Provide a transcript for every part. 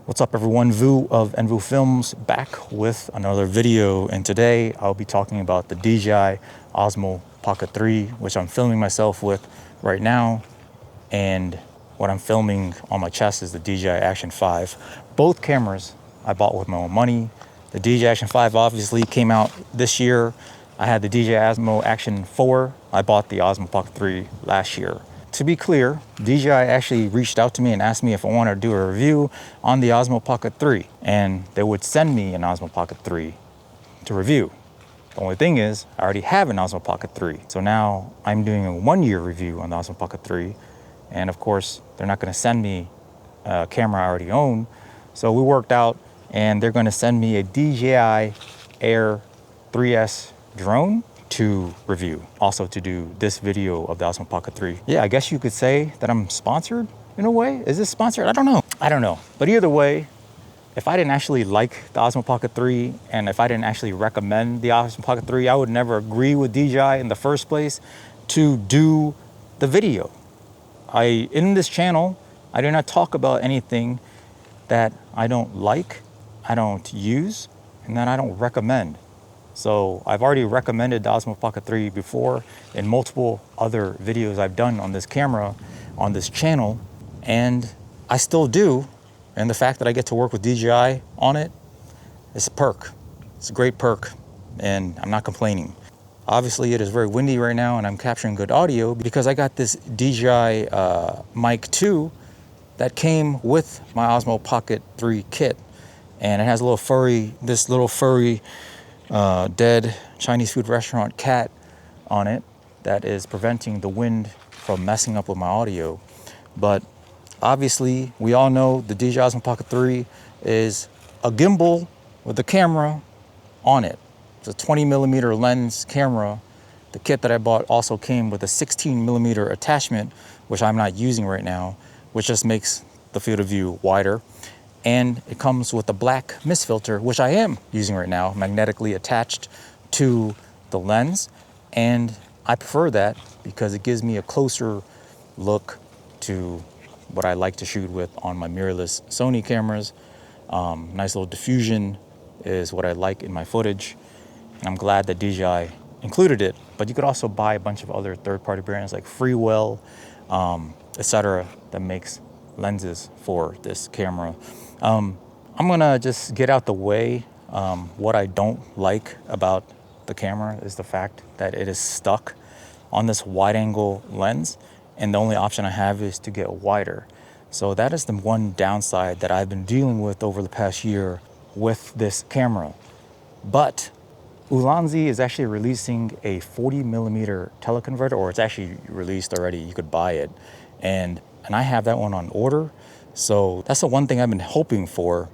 What's up everyone, Vu of Envu Films back with another video, and today I'll be talking about the DJI OSMO Pocket 3, which I'm filming myself with right now, and what I'm filming on my chest is the DJI Action 5. Both cameras I bought with my own money. The DJI Action 5 obviously came out this year. I had the DJI OSMO Action 4. I bought the OSMO Pocket 3 last year. To be clear, DJI actually reached out to me and asked me if I wanted to do a review on the OSMO Pocket 3, and they would send me an OSMO Pocket 3 to review. The only thing is, I already have an OSMO Pocket 3, so now I'm doing a 1-year review on the OSMO Pocket 3, and of course, they're not going to send me a camera I already own, so we worked out, and they're going to send me a DJI Air 3S drone to review, also to do this video of the OSMO Pocket 3. Yeah, I guess you could say that I'm sponsored in a way. Is this sponsored? I don't know. But either way, if I didn't actually like the OSMO Pocket 3 and if I didn't actually recommend the OSMO Pocket 3, I would never agree with DJI in the first place to do the video. In this channel, I do not talk about anything that I don't like, I don't use, and that I don't recommend. So I've already recommended the OSMO Pocket 3 before in multiple other videos I've done on this camera, on this channel, and I still do. And the fact that I get to work with DJI on it is a perk. It's a great perk, and I'm not complaining. Obviously, it is very windy right now, and I'm capturing good audio because I got this DJI Mic 2 that came with my OSMO Pocket 3 kit, and it has this little furry dead Chinese food restaurant cat on it that is preventing the wind from messing up with my audio. But obviously, we all know the DJI OSMO Pocket 3 is a gimbal with a camera on it. It's a 20mm lens camera. The kit that I bought also came with a 16mm attachment, which I'm not using right now, which just makes the field of view wider. And it comes with a black mist filter, which I am using right now, magnetically attached to the lens. And I prefer that because it gives me a closer look to what I like to shoot with on my mirrorless Sony cameras. Nice little diffusion is what I like in my footage. And I'm glad that DJI included it. But you could also buy a bunch of other third-party brands like Freewell, etc., that makes lenses for this camera. I'm gonna just get out the way. What I don't like about the camera is the fact that it is stuck on this wide angle lens, and the only option I have is to get wider. So that is the one downside that I've been dealing with over the past year with this camera. But Ulanzi is actually releasing a 40mm teleconverter, or it's actually released already, you could buy it. And I have that one on order. So that's the one thing I've been hoping for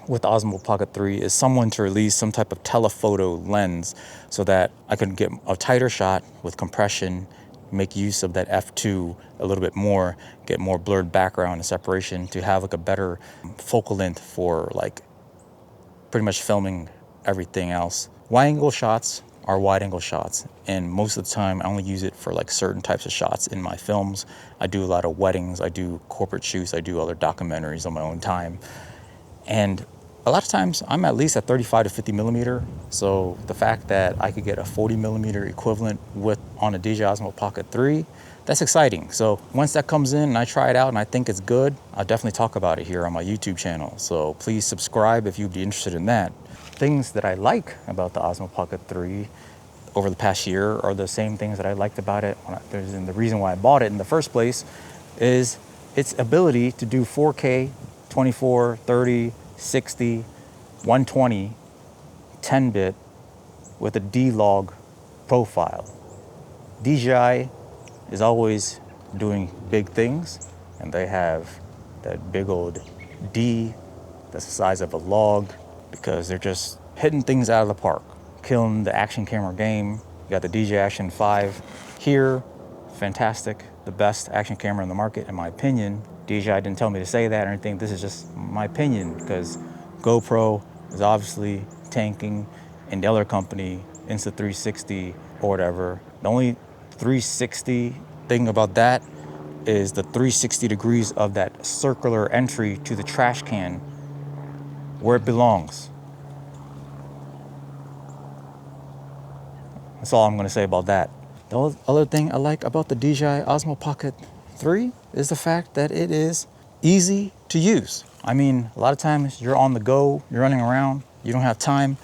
with the OSMO Pocket 3 is someone to release some type of telephoto lens so that I can get a tighter shot with compression, make use of that f2 a little bit more, get more blurred background and separation to have like a better focal length for like pretty much filming everything else. Wide angle shots are wide angle shots, and most of the time I only use it for like certain types of shots in my films. I do a lot of weddings, I do corporate shoots, I do other documentaries on my own time, and a lot of times I'm at least at 35 to 50mm. So the fact that I could get a 40mm equivalent on a DJI OSMO Pocket 3, that's exciting. So once that comes in and I try it out and I think it's good, I'll definitely talk about it here on my YouTube channel. So please subscribe if you'd be interested in that. Things that I like about the OSMO Pocket 3 over the past year are the same things that I liked about it. And the reason why I bought it in the first place is its ability to do 4K, 24, 30, 60, 120, 10-bit with a D-Log profile. DJI is always doing big things, and they have that big old D that's the size of a log, because they're just hitting things out of the park, killing the action camera game. You got the DJI Action 5 here, fantastic, the best action camera in the market in my opinion. DJI didn't tell me to say that or anything, this is just my opinion, because GoPro is obviously tanking, and the other company, Insta360 or whatever, the only 360 thing about that is the 360 degrees of that circular entry to the trash can where it belongs. That's all I'm going to say about that. The other thing I like about the DJI Osmo Pocket 3 is the fact that it is easy to use. I mean, a lot of times you're on the go, you're running around, you don't have time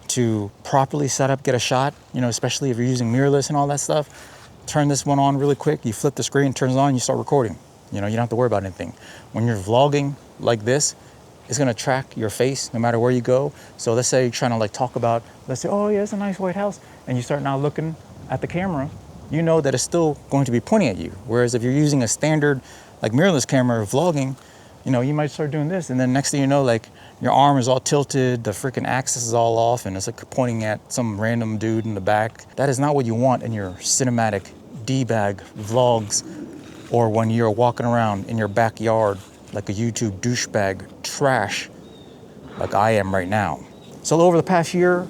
to properly set up, get a shot, you know, especially if you're using mirrorless and all that stuff. Turn this one on really quick, you flip the screen, turns on, you start recording. You know, you don't have to worry about anything. When you're vlogging like this, it's gonna track your face no matter where you go. So let's say you're trying to like talk about, let's say, oh yeah, it's a nice white house, and you start now looking at the camera, you know that it's still going to be pointing at you. Whereas if you're using a standard like mirrorless camera vlogging, you know, you might start doing this, and then next thing you know, like your arm is all tilted, the freaking axis is all off, and it's like pointing at some random dude in the back. That is not what you want in your cinematic D-bag vlogs, or when you're walking around in your backyard like a YouTube douchebag trash like I am right now. So over the past year,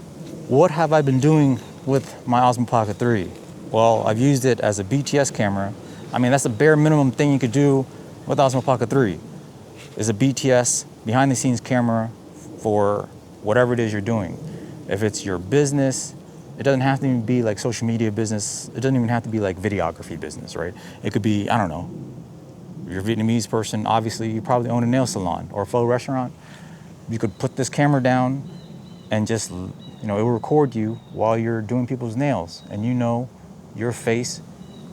what have I been doing with my Osmo Pocket 3? Well, I've used it as a BTS camera. I mean, that's the bare minimum thing you could do with Osmo Pocket 3, is a BTS behind the scenes camera for whatever it is you're doing. If it's your business, it doesn't have to even be like social media business. It doesn't even have to be like videography business, right? It could be, I don't know, you're a Vietnamese person, obviously you probably own a nail salon or a pho restaurant. You could put this camera down and just, you know, it will record you while you're doing people's nails, and you know your face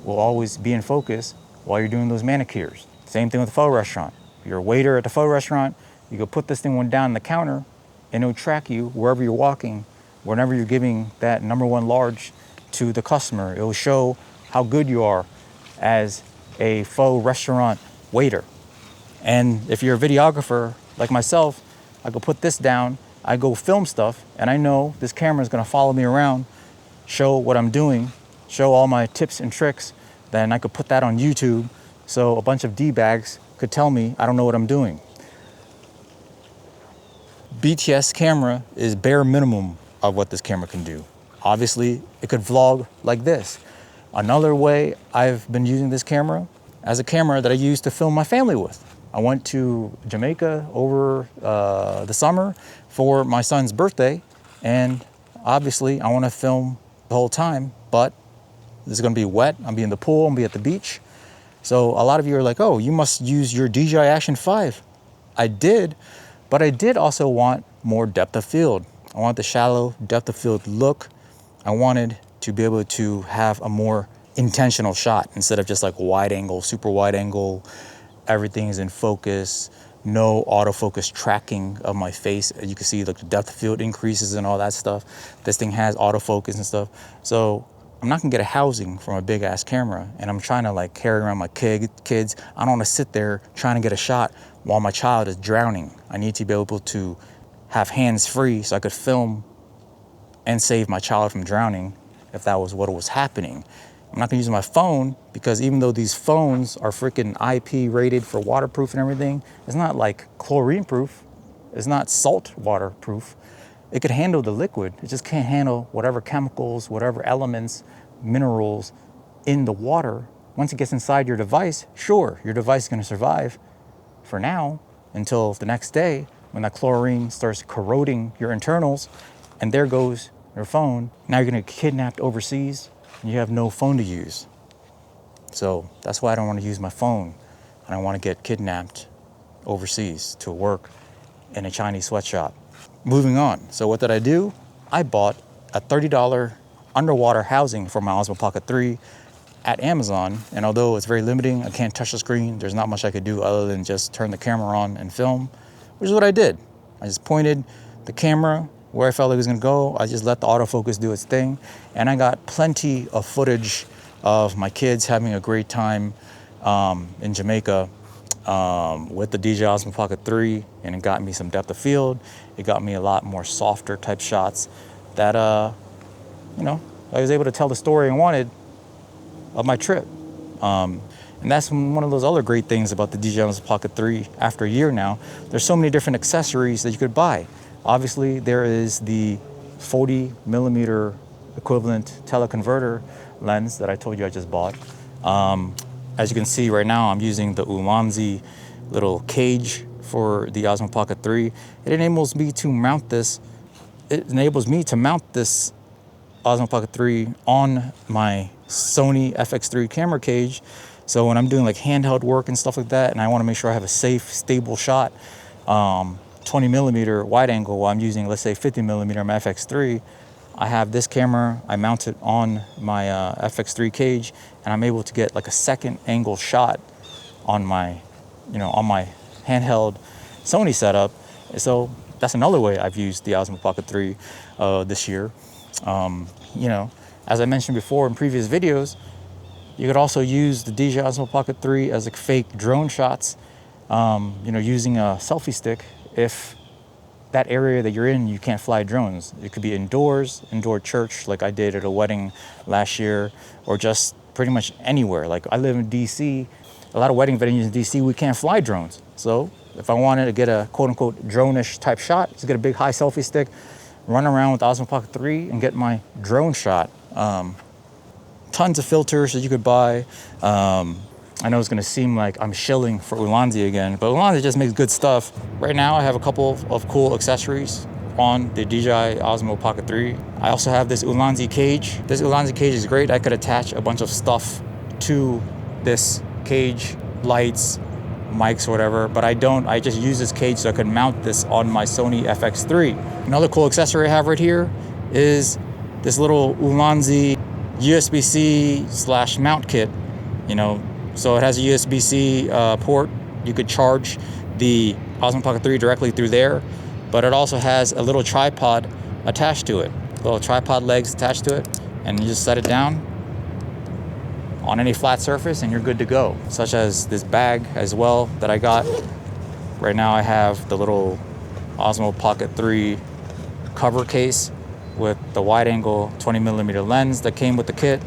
will always be in focus while you're doing those manicures. Same thing with the pho restaurant. If you're a waiter at the pho restaurant, you could put this thing one down on the counter and it'll track you wherever you're walking, whenever you're giving that #1 large to the customer. It will show how good you are as a faux restaurant waiter. And if you're a videographer like myself, I go put this down, I go film stuff, and I know this camera is gonna follow me around, show what I'm doing, show all my tips and tricks. Then I could put that on YouTube so a bunch of D-bags could tell me I don't know what I'm doing. BTS camera is bare minimum of what this camera can do. Obviously, it could vlog like this. Another way I've been using this camera as a camera that I use to film my family with. I went to Jamaica over the summer for my son's birthday, and obviously I want to film the whole time, but this is going to be wet. I'm be in the pool, I'm going to be at the beach. So a lot of you are like, oh, you must use your DJI Action 5. I did, but I did also want more depth of field. I want the shallow depth of field look. I wanted to be able to have a more intentional shot instead of just like wide angle, super wide angle, everything is in focus, no autofocus tracking of my face. As you can see, like the depth of field increases and all that stuff. This thing has autofocus and stuff. So I'm not gonna get a housing from a big ass camera, and I'm trying to like carry around my kids. I don't wanna sit there trying to get a shot while my child is drowning. I need to be able to have hands free so I could film and save my child from drowning if that was what was happening. I'm not gonna use my phone because even though these phones are freaking IP rated for waterproof and everything, it's not like chlorine proof. It's not salt waterproof. It could handle the liquid. It just can't handle whatever chemicals, whatever elements, minerals in the water. Once it gets inside your device, sure, your device is gonna survive for now until the next day when that chlorine starts corroding your internals, and there goes your phone. Now you're gonna get kidnapped overseas and you have no phone to use. So that's why I don't want to use my phone. I don't want to get kidnapped overseas to work in a Chinese sweatshop. Moving on. So what did I do? I bought a $30 underwater housing for my Osmo Pocket 3 at Amazon. And although it's very limiting, I can't touch the screen, there's not much I could do other than just turn the camera on and film, which is what I did. I just pointed the camera where I felt it was gonna go. I just let the autofocus do its thing. And I got plenty of footage of my kids having a great time in Jamaica with the DJI Osmo Pocket 3, and it got me some depth of field. It got me a lot more softer type shots that, you know, I was able to tell the story I wanted of my trip. And that's one of those other great things about the DJI Osmo Pocket 3 after a year now. There's so many different accessories that you could buy. Obviously, there is the 40mm equivalent teleconverter lens that I told you I just bought. As you can see right now, I'm using the Ulanzi little cage for the Osmo Pocket 3. It enables me to mount this. It enables me to mount this Osmo Pocket 3 on my Sony FX3 camera cage. So when I'm doing like handheld work and stuff like that, and I want to make sure I have a safe, stable shot, 20 millimeter wide angle while I'm using, let's say 50 millimeter my FX3, I have this camera, I mount it on my FX3 cage, and I'm able to get like a second angle shot on my, on my handheld Sony setup. So that's another way I've used the Osmo Pocket 3 this year. As I mentioned before in previous videos, you could also use the DJI Osmo Pocket 3 as like fake drone shots, using a selfie stick if that area that you're in, you can't fly drones. It could be indoors, indoor church, like I did at a wedding last year, or just pretty much anywhere. Like I live in DC, a lot of wedding venues in DC, we can't fly drones. So if I wanted to get a quote unquote drone-ish type shot, just get a big high selfie stick, run around with the Osmo Pocket 3 and get my drone shot. Tons of filters that you could buy. I know it's gonna seem like I'm shilling for Ulanzi again, but Ulanzi just makes good stuff. Right now I have a couple of cool accessories on the DJI Osmo Pocket 3. I also have this Ulanzi cage. This Ulanzi cage is great. I could attach a bunch of stuff to this cage, lights, mics, whatever, but I don't. I just use this cage so I can mount this on my Sony FX3. Another cool accessory I have right here is this little Ulanzi USB-C / mount kit, So it has a USB-C port. You could charge the Osmo Pocket 3 directly through there, but it also has a little tripod attached to it. Little tripod legs attached to it, and you just set it down on any flat surface and you're good to go. Such as this bag as well that I got. Right now I have the little Osmo Pocket 3 cover case with the wide angle 20 millimeter lens that came with the kit.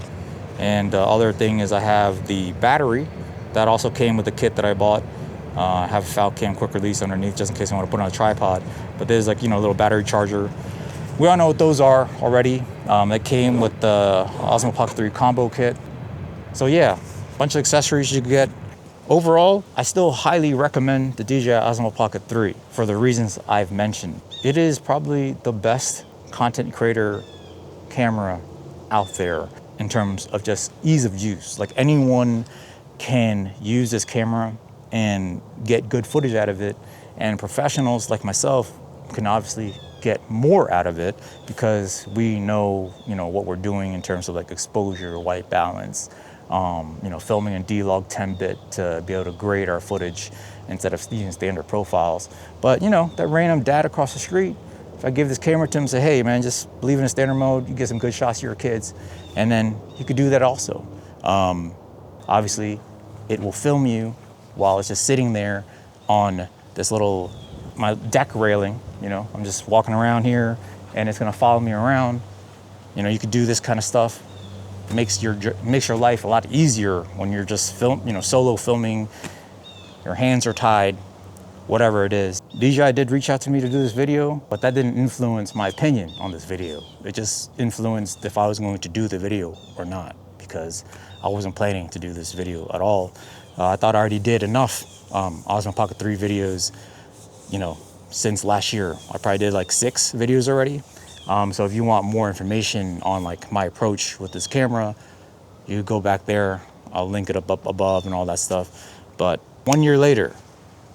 And the other thing is I have the battery that also came with the kit that I bought. I have a Falcam quick release underneath just in case I want to put it on a tripod. But there's like, a little battery charger. We all know what those are already. That came with the Osmo Pocket 3 combo kit. So yeah, a bunch of accessories you can get. Overall, I still highly recommend the DJI Osmo Pocket 3 for the reasons I've mentioned. It is probably the best content creator camera out there in terms of just ease of use. Like anyone can use this camera and get good footage out of it, and professionals like myself can obviously get more out of it because we know, what we're doing in terms of like exposure, white balance, filming in D-Log 10-bit to be able to grade our footage instead of using standard profiles. But that random dad across the street, if I give this camera to him and say, hey man, just leave it in standard mode, you get some good shots of your kids, and then you could do that also. Obviously, it will film you while it's just sitting there on this my deck railing. I'm just walking around here and it's gonna follow me around. You could do this kind of stuff. Makes your life a lot easier when you're just solo filming, your hands are tied, whatever it is. DJI did reach out to me to do this video, but that didn't influence my opinion on this video. It just influenced if I was going to do the video or not, because I wasn't planning to do this video at all. I thought I already did enough Osmo Pocket 3 videos, since last year. I probably did like 6 videos already. So if you want more information on like my approach with this camera, you go back there. I'll link it up above and all that stuff. But 1 year later,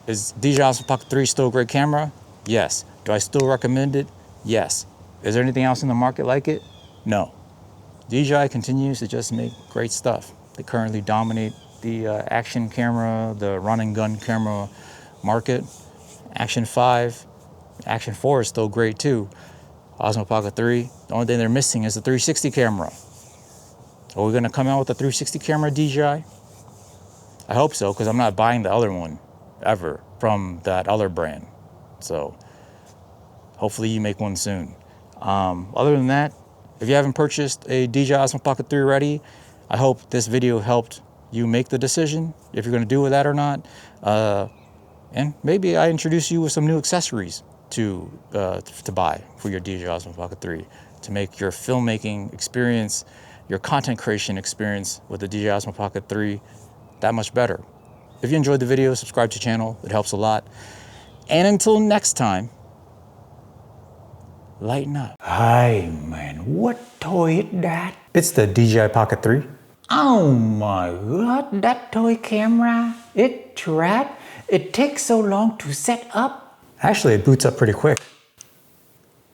is DJI Osmo Pocket 3 still a great camera? Yes. Do I still recommend it? Yes. Is there anything else in the market like it? No. DJI continues to just make great stuff. They currently dominate the action camera, the run and gun camera market. Action 5, Action 4 is still great too. Osmo Pocket 3, the only thing they're missing is the 360 camera. Are we gonna come out with a 360 camera, DJI? I hope so, because I'm not buying the other one ever from that other brand. So hopefully you make one soon. Other than that, if you haven't purchased a DJI Osmo Pocket 3 already, I hope this video helped you make the decision if you're gonna do with that or not. And maybe I introduce you with some new accessories to buy for your DJI Osmo Pocket 3 to make your filmmaking experience, your content creation experience with the DJI Osmo Pocket 3 that much better. If you enjoyed the video, subscribe to the channel. It helps a lot. And until next time, lighten up. Hey man, what toy is that? It's the DJI Pocket 3. Oh my god, that toy camera, it's rat. It takes so long to set up. Actually, it boots up pretty quick.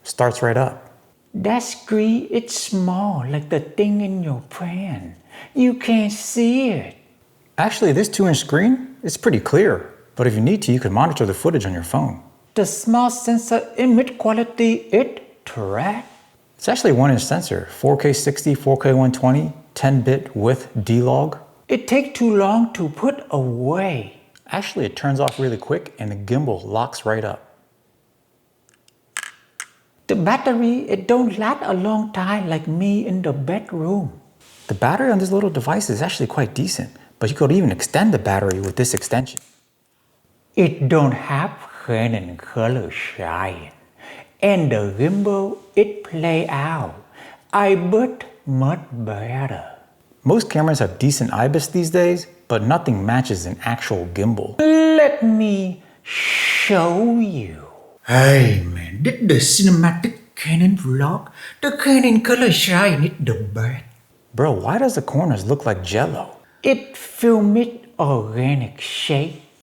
Starts right up. That screen, it's small, like the thing in your pan. You can't see it. Actually, this 2-inch screen is pretty clear, but if you need to, you can monitor the footage on your phone. The small sensor image quality, it's rat. It's actually a 1-inch sensor, 4K 60, 4K 120, 10-bit with D-Log. It takes too long to put away. Actually, it turns off really quick and the gimbal locks right up. The battery, it don't last a long time like me in the bedroom. The battery on this little device is actually quite decent, but you could even extend the battery with this extension. It don't have hidden color shine. And the gimbal, it play out. I but much better. Most cameras have decent IBIS these days, but nothing matches an actual gimbal. Let me show you. Hey man, this the cinematic Canon vlog. The Canon color shine is the best. Bro, why does the corners look like jello? It filmed organic shape.